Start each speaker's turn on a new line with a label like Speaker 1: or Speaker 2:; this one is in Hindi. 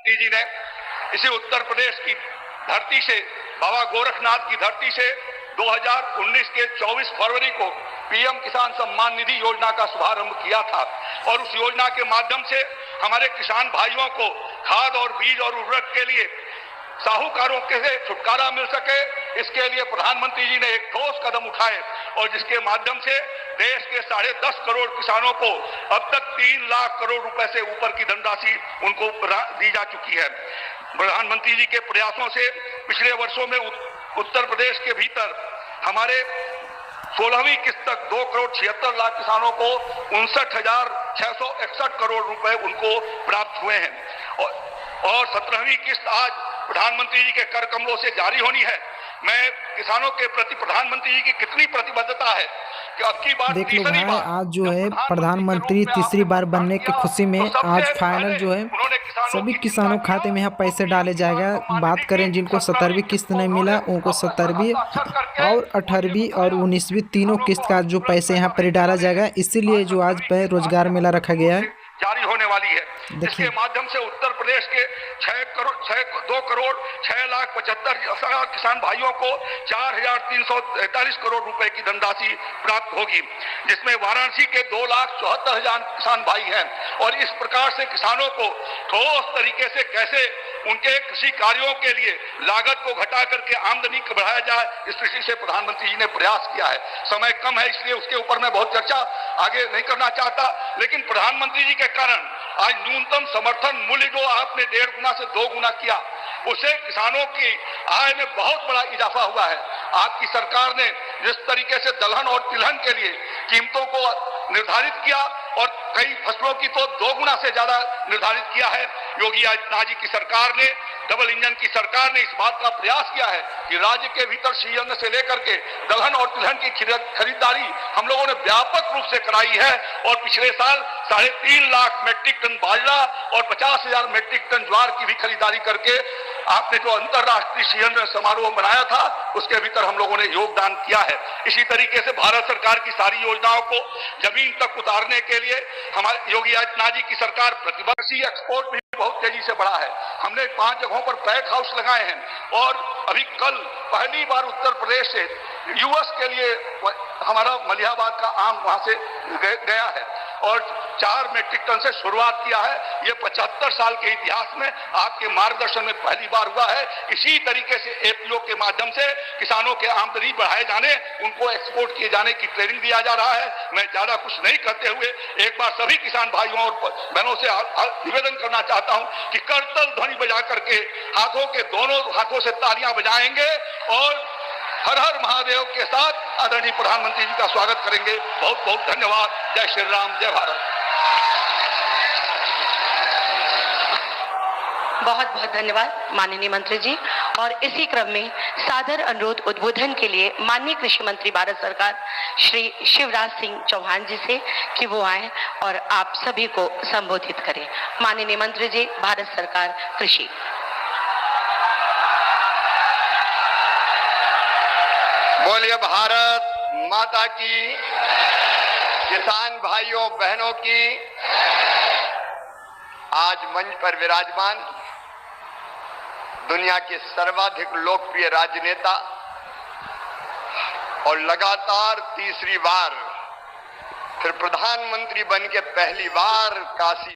Speaker 1: जी ने इसी उत्तर प्रदेश की धरती से, बाबा गोरखनाथ की धरती से 2019 के 24 फरवरी को पीएम किसान सम्मान निधि योजना का शुभारंभ किया था और उस योजना के माध्यम से हमारे किसान भाइयों को खाद और बीज और उर्वरक के लिए साहूकारों के से छुटकारा मिल सके, इसके लिए प्रधानमंत्री जी ने एक ठोस कदम उठाए और जिसके माध्यम से देश के 10.5 करोड़ किसानों को अब तक 3 लाख करोड़ रुपए से ऊपर की धनराशि उनको दी जा चुकी है। प्रधानमंत्री जी के प्रयासों से पिछले वर्षों में उत्तर प्रदेश के भीतर हमारे 16वीं किस्त तक 2 करोड़ 76 लाख किसानों को 59,661 करोड़ रुपए उनको प्राप्त हुए हैं और 17वीं किस्त आज प्रधानमंत्री जी के कर कमलों से जारी होनी है। मैं किसानों के प्रति प्रधानमंत्री जी की कितनी प्रतिबद्धता है कि अब की बार
Speaker 2: देख लो भाई, आज जो है प्रधानमंत्री तीसरी बार बनने की खुशी में आज फाइनल जो है सभी किसानों के खाते में यहाँ पैसे डाले जाएगा। बात करें जिनको 17वीं किस्त नहीं मिला उनको 17वीं और 18वीं और 19वीं तीनों किस्त का जो पैसे यहाँ पर डाला जाएगा। इसीलिए जो आज पे रोजगार मेला रखा गया है
Speaker 1: जारी होने वाली है। इसके माध्यम से उत्तर प्रदेश के 2 करोड़ 6 लाख 75 किसान भाइयों को 4,343 करोड़ रुपए की धनराशि प्राप्त होगी, जिसमें वाराणसी के 2,74,000 किसान भाई हैं और इस प्रकार से किसानों को ठोस तरीके से कैसे उनके कृषि कार्यों के लिए लागत को घटा करके आमदनी को बढ़ाया जाए, इस दृष्टि से प्रधानमंत्री जी ने प्रयास किया है। समय कम है इसलिए उसके ऊपर मैं बहुत चर्चा आगे नहीं करना चाहता, लेकिन प्रधानमंत्री जी के कारण आज न्यूनतम समर्थन मूल्य जो आपने 1.5 गुना से 2 गुना किया, उससे किसानों की आय में बहुत बड़ा इजाफा हुआ है। आपकी सरकार ने जिस तरीके से दलहन और तिलहन के लिए कीमतों को निर्धारित किया और कई फसलों की तो 2 गुना से ज्यादा निर्धारित किया है। योगी आदित्यनाथ जी की सरकार ने, डबल इंजन की सरकार ने इस बात का प्रयास किया है कि राज्य के भीतर सीजन से लेकर के दलहन और तिलहन की खरीदारी हम लोगों ने व्यापक रूप से कराई है और पिछले साल 3.5 लाख मेट्रिक टन बाजरा और 50,000 मेट्रिक टन ज्वार की भी खरीदारी करके आपने जो अंतर्राष्ट्रीय सीजन समारोह बनाया था उसके भीतर हम लोगों ने योगदान किया है। इसी तरीके से भारत सरकार की सारी योजनाओं को जमीन तक उतारने के लिए हमारे योगी आदित्यनाथ जी की सरकार प्रतिवर्षीय एक्सपोर्ट भी बहुत तेजी से बढ़ा है। हमने 5 जगहों पर पैक हाउस लगाए हैं और अभी कल पहली बार उत्तर प्रदेश से यूएस के लिए हमारा मलिहाबाद का आम वहां से गया है और 4 मेट्रिक टन से शुरुआत किया है। ये 75 साल के इतिहास में आपके मार्गदर्शन में पहली बार हुआ है। इसी तरीके से एपीओ के माध्यम से किसानों के आमदनी बढ़ाए जाने, उनको एक्सपोर्ट किए जाने की ट्रेनिंग दिया जा रहा है। मैं ज्यादा कुछ नहीं करते हुए एक बार सभी किसान भाइयों और बहनों से निवेदन करना चाहता हूं कि करतल ध्वनि बजा करके हाथों के दोनों हाथों से तालियां बजाएंगे और हर हर महादेव के साथ आदरणीय प्रधानमंत्री जी का स्वागत करेंगे। बहुत बहुत धन्यवाद। जय श्री राम, जय भारत।
Speaker 3: बहुत बहुत धन्यवाद माननीय मंत्री जी। और इसी क्रम में सादर अनुरोध उद्बोधन के लिए माननीय कृषि मंत्री भारत सरकार श्री शिवराज सिंह चौहान जी से कि वो आए और आप सभी को संबोधित करें। माननीय मंत्री जी, भारत सरकार कृषि।
Speaker 4: बोलिए भारत माता की, किसान भाइयों बहनों की। आज मंच पर विराजमान दुनिया के सर्वाधिक लोकप्रिय राजनेता और लगातार तीसरी बार फिर प्रधानमंत्री बन के पहली बार काशी